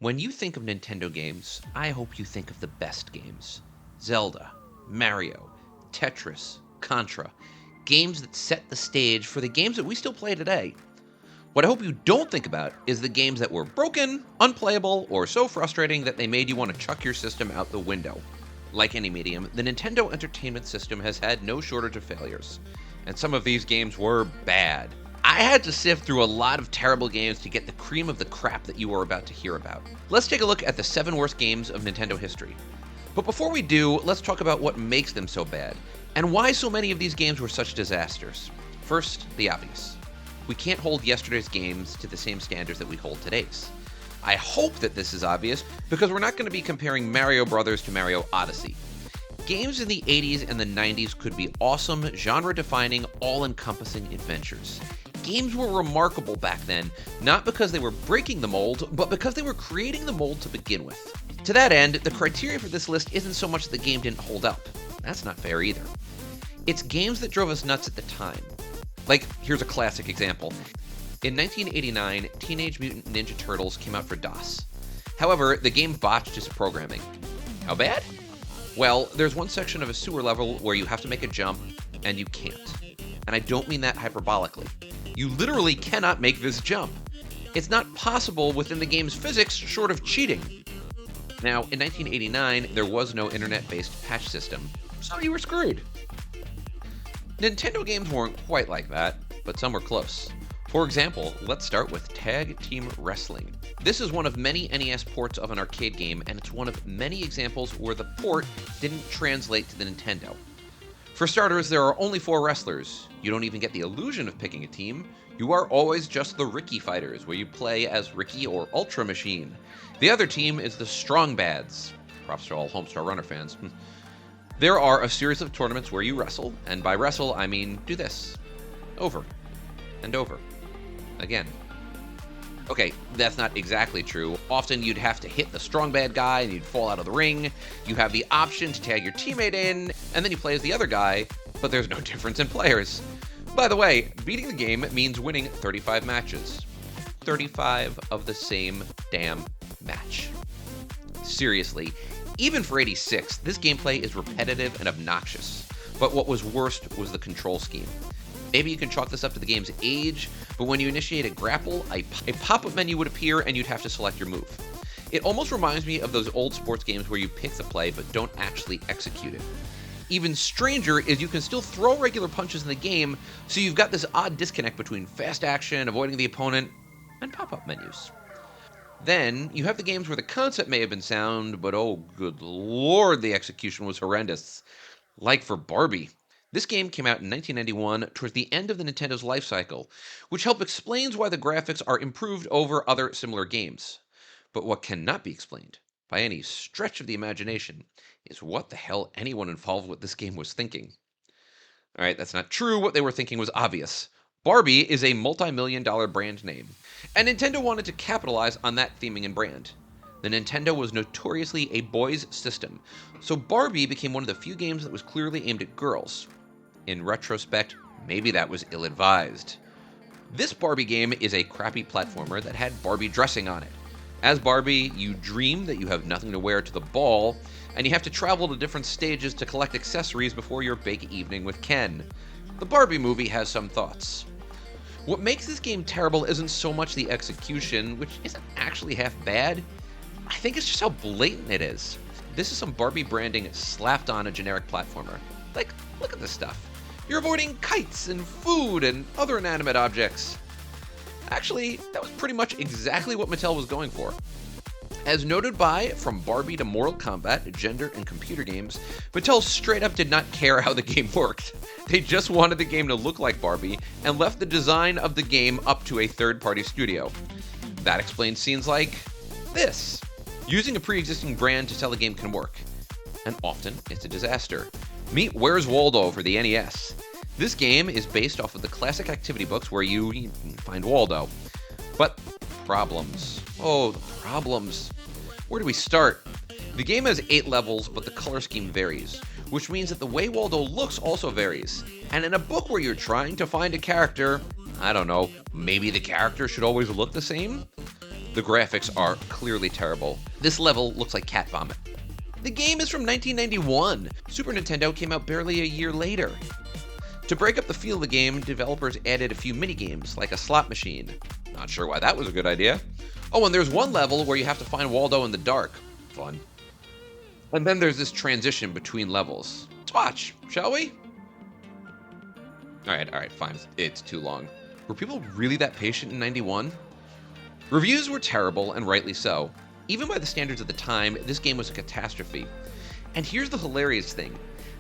When you think of Nintendo games, I hope you think of the best games. Zelda, Mario, Tetris, Contra. Games that set the stage for the games that we still play today. What I hope you don't think about is the games that were broken, unplayable, or so frustrating that they made you want to chuck your system out the window. Like any medium, the Nintendo Entertainment System has had no shortage of failures, and some of these games were bad. I had to sift through a lot of terrible games to get the cream of the crap that you are about to hear about. Let's take a look at the 7 worst games of Nintendo history. But before we do, let's talk about what makes them so bad, and why so many of these games were such disasters. First, the obvious. We can't hold yesterday's games to the same standards that we hold today's. I hope that this is obvious, because we're not going to be comparing Mario Brothers to Mario Odyssey. Games in the 80s and the 90s could be awesome, genre-defining, all-encompassing adventures. Games were remarkable back then, not because they were breaking the mold, but because they were creating the mold to begin with. To that end, the criteria for this list isn't so much the game didn't hold up. That's not fair either. It's games that drove us nuts at the time. Like, here's a classic example. In 1989, Teenage Mutant Ninja Turtles came out for DOS. However, the game botched its programming. How bad? Well, there's one section of a sewer level where you have to make a jump, and you can't. And I don't mean that hyperbolically. You literally cannot make this jump. It's not possible within the game's physics short of cheating. Now, in 1989, there was no internet-based patch system, so you were screwed. Nintendo games weren't quite like that, but some were close. For example, let's start with Tag Team Wrestling. This is one of many NES ports of an arcade game, and it's one of many examples where the port didn't translate to the Nintendo. For starters, there are only 4 wrestlers. You don't even get the illusion of picking a team. You are always just the Ricky Fighters, where you play as Ricky or Ultra Machine. The other team is the Strong Bads. Props to all Homestar Runner fans. There are a series of tournaments where you wrestle, and by wrestle, I mean do this. Over. And over. Again. Okay, that's not exactly true. Often you'd have to hit the strong bad guy and you'd fall out of the ring. You have the option to tag your teammate in, and then you play as the other guy, but there's no difference in players. By the way, beating the game means winning 35 matches. 35 of the same damn match. Seriously, even for 86, this gameplay is repetitive and obnoxious. But what was worst was the control scheme. Maybe you can chalk this up to the game's age, but when you initiate a grapple, a pop-up menu would appear and you'd have to select your move. It almost reminds me of those old sports games where you pick the play but don't actually execute it. Even stranger is you can still throw regular punches in the game, so you've got this odd disconnect between fast action, avoiding the opponent, and pop-up menus. Then, you have the games where the concept may have been sound, but oh good lord, the execution was horrendous. Like for Barbie. This game came out in 1991, towards the end of the Nintendo's life cycle, which helps explains why the graphics are improved over other similar games. But what cannot be explained, by any stretch of the imagination, is what the hell anyone involved with this game was thinking. Alright, that's not true. What they were thinking was obvious. Barbie is a multi-million-dollar brand name, and Nintendo wanted to capitalize on that theming and brand. The Nintendo was notoriously a boys' system, so Barbie became one of the few games that was clearly aimed at girls. In retrospect, maybe that was ill-advised. This Barbie game is a crappy platformer that had Barbie dressing on it. As Barbie, you dream that you have nothing to wear to the ball, and you have to travel to different stages to collect accessories before your big evening with Ken. The Barbie movie has some thoughts. What makes this game terrible isn't so much the execution, which isn't actually half bad. I think it's just how blatant it is. This is some Barbie branding slapped on a generic platformer. Like, look at this stuff. You're avoiding kites and food and other inanimate objects. Actually, that was pretty much exactly what Mattel was going for. As noted by From Barbie to Mortal Kombat, Gender and Computer Games, Mattel straight up did not care how the game worked. They just wanted the game to look like Barbie and left the design of the game up to a third-party studio. That explains scenes like this. Using a pre-existing brand to tell a game can work. And often, it's a disaster. Meet Where's Waldo for the NES. This game is based off of the classic activity books where you find Waldo. But problems. Oh, the problems. Where do we start? The game has 8 levels, but the color scheme varies, which means that the way Waldo looks also varies. And in a book where you're trying to find a character, I don't know, maybe the character should always look the same? The graphics are clearly terrible. This level looks like cat vomit. The game is from 1991. Super Nintendo came out barely a year later. To break up the feel of the game, developers added a few mini-games, like a slot machine. Not sure why that was a good idea. Oh, and there's one level where you have to find Waldo in the dark. Fun. And then there's this transition between levels. Let's watch, shall we? Alright, fine. It's too long. Were people really that patient in 91? Reviews were terrible, and rightly so. Even by the standards of the time, this game was a catastrophe. And here's the hilarious thing.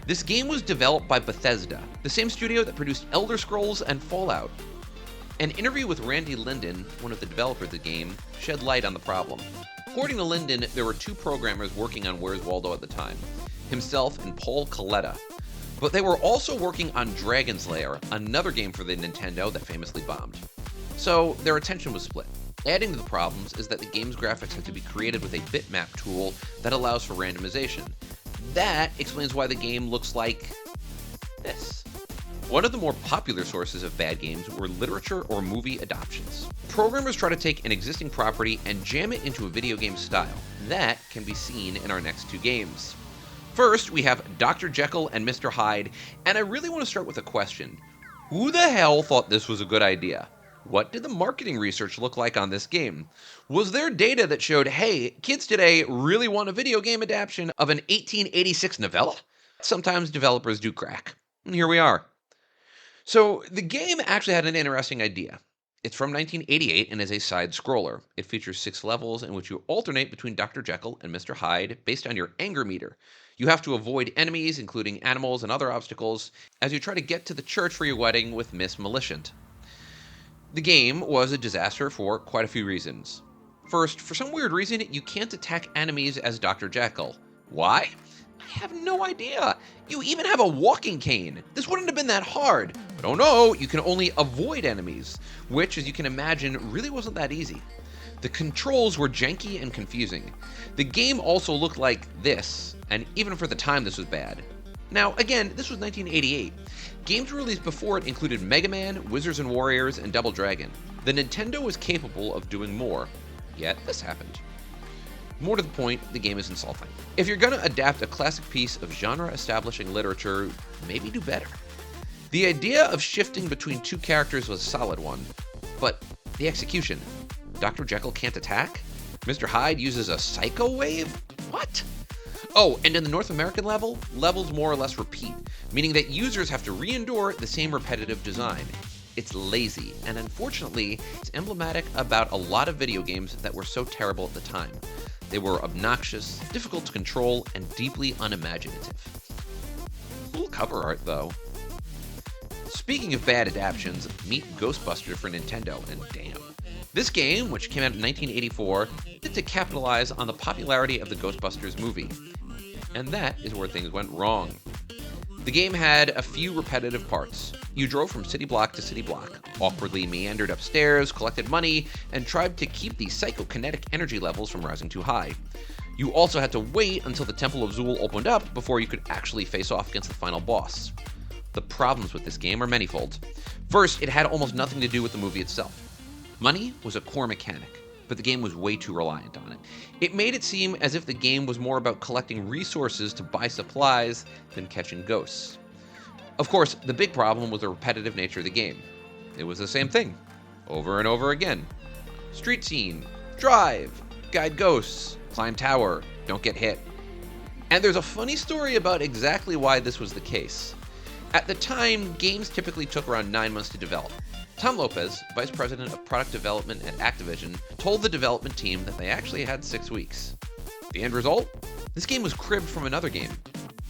This game was developed by Bethesda, the same studio that produced Elder Scrolls and Fallout. An interview with Randy Linden, one of the developers of the game, shed light on the problem. According to Linden, there were two programmers working on Where's Waldo at the time, himself and Paul Coletta. But they were also working on Dragon's Lair, another game for the Nintendo that famously bombed. So their attention was split. Adding to the problems is that the game's graphics had to be created with a bitmap tool that allows for randomization. That explains why the game looks like this. One of the more popular sources of bad games were literature or movie adaptations. Programmers try to take an existing property and jam it into a video game style. That can be seen in our next two games. First, we have Dr. Jekyll and Mr. Hyde, and I really want to start with a question. Who the hell thought this was a good idea? What did the marketing research look like on this game? Was there data that showed, hey, kids today really want a video game adaptation of an 1886 novella? Sometimes developers do crack. And here we are. So the game actually had an interesting idea. It's from 1988 and is a side-scroller. It features 6 levels in which you alternate between Dr. Jekyll and Mr. Hyde based on your anger meter. You have to avoid enemies, including animals and other obstacles, as you try to get to the church for your wedding with Miss Malicent. The game was a disaster for quite a few reasons. First, for some weird reason, you can't attack enemies as Dr. Jekyll. Why? I have no idea. You even have a walking cane. This wouldn't have been that hard. But oh no, you can only avoid enemies, which, as you can imagine, really wasn't that easy. The controls were janky and confusing. The game also looked like this, and even for the time this was bad. Now, again, this was 1988. Games released before it included Mega Man, Wizards and Warriors, and Double Dragon. The Nintendo was capable of doing more, yet this happened. More to the point, the game is insulting. If you're gonna adapt a classic piece of genre-establishing literature, maybe do better. The idea of shifting between two characters was a solid one, but the execution. Dr. Jekyll can't attack? Mr. Hyde uses a psycho wave? What? Oh, and in the North American level, levels more or less repeat, meaning that users have to re-endure the same repetitive design. It's lazy, and unfortunately, it's emblematic about a lot of video games that were so terrible at the time. They were obnoxious, difficult to control, and deeply unimaginative. Cool cover art, though. Speaking of bad adaptions, meet Ghostbusters for Nintendo, and damn. This game, which came out in 1984, did to capitalize on the popularity of the Ghostbusters movie. And that is where things went wrong. The game had a few repetitive parts. You drove from city block to city block, awkwardly meandered upstairs, collected money, and tried to keep the psychokinetic energy levels from rising too high. You also had to wait until the Temple of Zool opened up before you could actually face off against the final boss. The problems with this game are manifold. First, it had almost nothing to do with the movie itself. Money was a core mechanic, but the game was way too reliant on it. It made it seem as if the game was more about collecting resources to buy supplies than catching ghosts. Of course, the big problem was the repetitive nature of the game. It was the same thing, over and over again. Street scene, drive, guide ghosts, climb tower, don't get hit. And there's a funny story about exactly why this was the case. At the time, games typically took around 9 months to develop. Tom Lopez, vice president of product development at Activision, told the development team that they actually had 6 weeks. The end result? This game was cribbed from another game.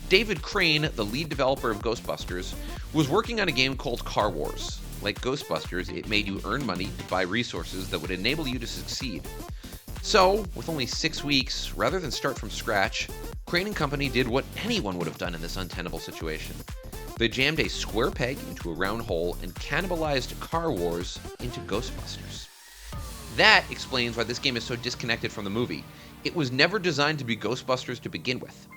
David Crane, the lead developer of Ghostbusters, was working on a game called Car Wars. Like Ghostbusters, it made you earn money to buy resources that would enable you to succeed. So, with only 6 weeks, rather than start from scratch, Crane and company did what anyone would have done in this untenable situation. They jammed a square peg into a round hole and cannibalized Car Wars into Ghostbusters. That explains why this game is so disconnected from the movie. It was never designed to be Ghostbusters to begin with.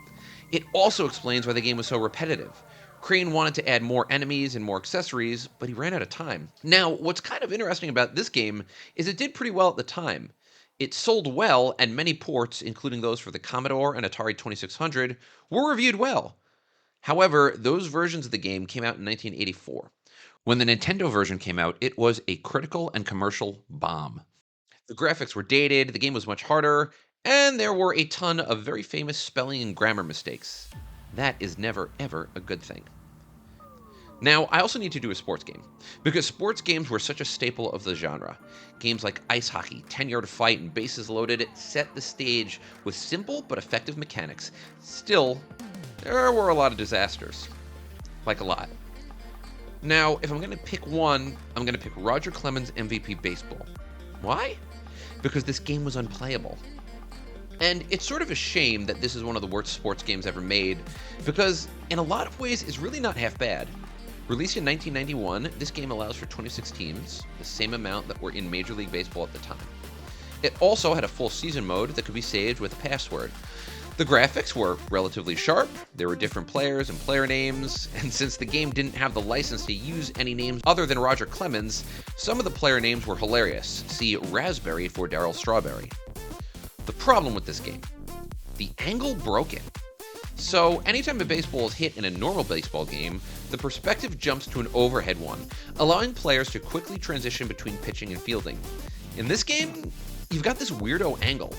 It also explains why the game was so repetitive. Crane wanted to add more enemies and more accessories, but he ran out of time. Now, what's kind of interesting about this game is it did pretty well at the time. It sold well, and many ports, including those for the Commodore and Atari 2600, were reviewed well. However, those versions of the game came out in 1984. When the Nintendo version came out, it was a critical and commercial bomb. The graphics were dated, the game was much harder, and there were a ton of very famous spelling and grammar mistakes. That is never, ever a good thing. Now, I also need to do a sports game, because sports games were such a staple of the genre. Games like ice hockey, 10-yard fight, and bases loaded set the stage with simple but effective mechanics. Still, there were a lot of disasters. Like a lot. Now, if I'm going to pick one, I'm going to pick Roger Clemens' MVP Baseball. Why? Because this game was unplayable. And it's sort of a shame that this is one of the worst sports games ever made, because in a lot of ways, it's really not half bad. Released in 1991, this game allows for 26 teams, the same amount that were in Major League Baseball at the time. It also had a full season mode that could be saved with a password. The graphics were relatively sharp, there were different players and player names, and since the game didn't have the license to use any names other than Roger Clemens, some of the player names were hilarious. See Raspberry for Darryl Strawberry. The problem with this game: the angle broke it. So anytime a baseball is hit in a normal baseball game, the perspective jumps to an overhead one, allowing players to quickly transition between pitching and fielding. In this game, you've got this weirdo angle.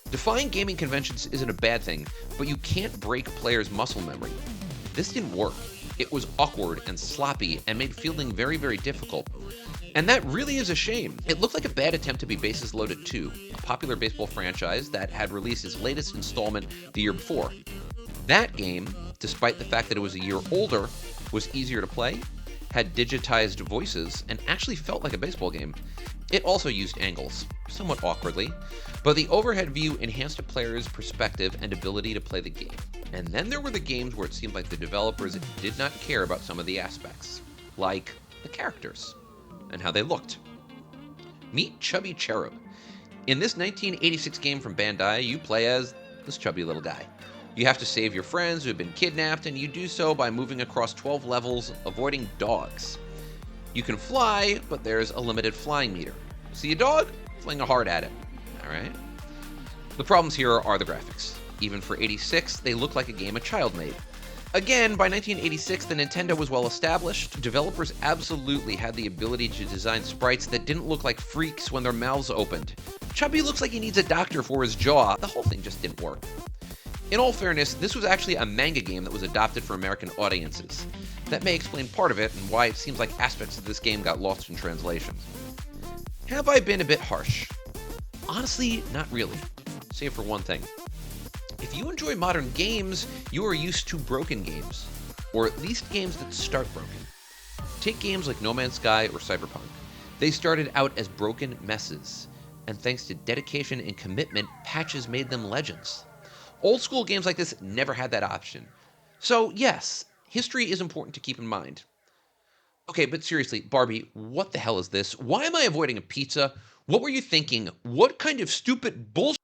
Defying gaming conventions isn't a bad thing, but you can't break players' muscle memory. This didn't work. It was awkward and sloppy and made fielding very, very difficult. And that really is a shame. It looked like a bad attempt to be Bases Loaded 2, a popular baseball franchise that had released its latest installment the year before. That game, despite the fact that it was a year older, was easier to play, had digitized voices, and actually felt like a baseball game. It also used angles, somewhat awkwardly, but the overhead view enhanced a player's perspective and ability to play the game. And then there were the games where it seemed like the developers did not care about some of the aspects, like the characters and how they looked. Meet Chubby Cherub. In this 1986 game from Bandai, you play as this chubby little guy. You have to save your friends who have been kidnapped, and you do so by moving across 12 levels, avoiding dogs. You can fly, but there's a limited flying meter. See a dog? Fling a heart at it. Alright? The problems here are the graphics. Even for 86, they look like a game a child made. Again, by 1986, the Nintendo was well established. Developers absolutely had the ability to design sprites that didn't look like freaks when their mouths opened. Chubby looks like he needs a doctor for his jaw. The whole thing just didn't work. In all fairness, this was actually a manga game that was adopted for American audiences. That may explain part of it and why it seems like aspects of this game got lost in translation. Have I been a bit harsh? Honestly, not really, save for one thing. If you enjoy modern games, you are used to broken games, or at least games that start broken. Take games like No Man's Sky or Cyberpunk. They started out as broken messes, and thanks to dedication and commitment, patches made them legends. Old school games like this never had that option. So yes, history is important to keep in mind. Okay, but seriously, Barbie, what the hell is this? Why am I avoiding a pizza? What were you thinking? What kind of stupid bullshit